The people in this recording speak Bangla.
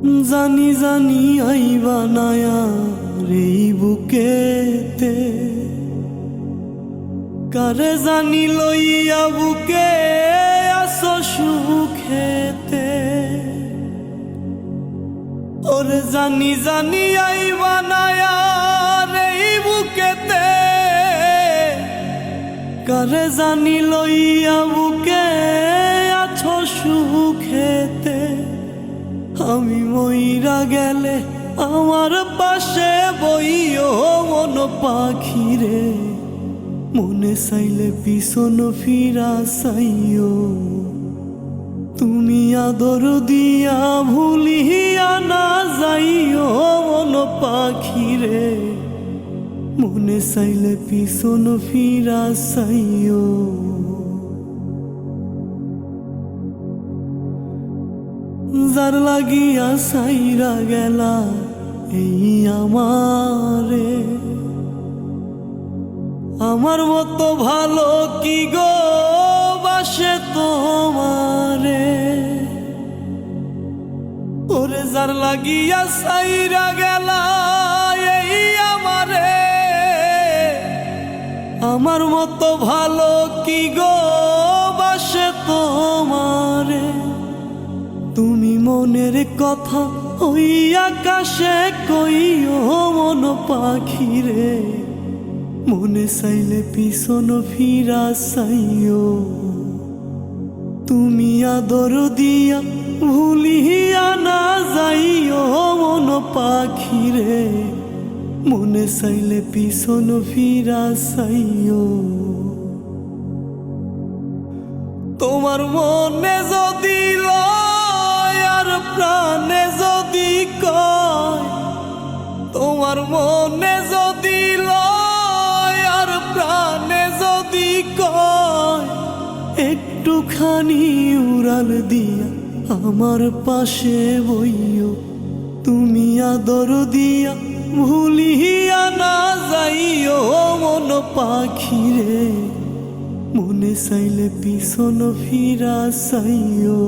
জানি জানি আইবা নায়া এই বুকেতে, কারে জানি লইয়া বুকে আসো সুখেতে। ওরে জানি জানি আইবা নায়া এই বুকেতে, কারে জানি লইয়া বুকে আছো সুখেতে। আমি মইরা গেলে আমার পাশে বইও মন পাখিরে, মনে চাইলে পিছন ফিরা চাইও। তুমি আদর দিয়া ভুলিয়া না যাইও মন পাখিরে, মনে চাইলে পিছন ফিরা চাইও। যার লাগিয়া সাইরা গেলা এই আমারে, আমার মতো ভালো কি গো বাসে তোমারে। ওরে যার লাগিয়া সাইরা গেলা এই আমারে, আমার মতো ভালো কি গো বাসে তোমারে। তুমি মনের কথা ওই আকাশে কইও মন পাখিরে, মনে চাইলে পিছন ফিরা চাইও। তুমি আদর দিয়া ভুলিয়া না যাইও মন পাখিরে, মনে চাইলে পিছন ফিরা চাইও। তোমার মনে যদি লয় আর প্রাণে যদি কয়, তোমার মনে যদি লয় আর প্রাণে যদি কয়, একটুখানি উড়াল দিয়া আমার পাশে বইও। তুমি আদর দিয়া ভুলিয়া না যাইও মন পাখিরে, মনে চাইলে পিছন ফিরা চাইও।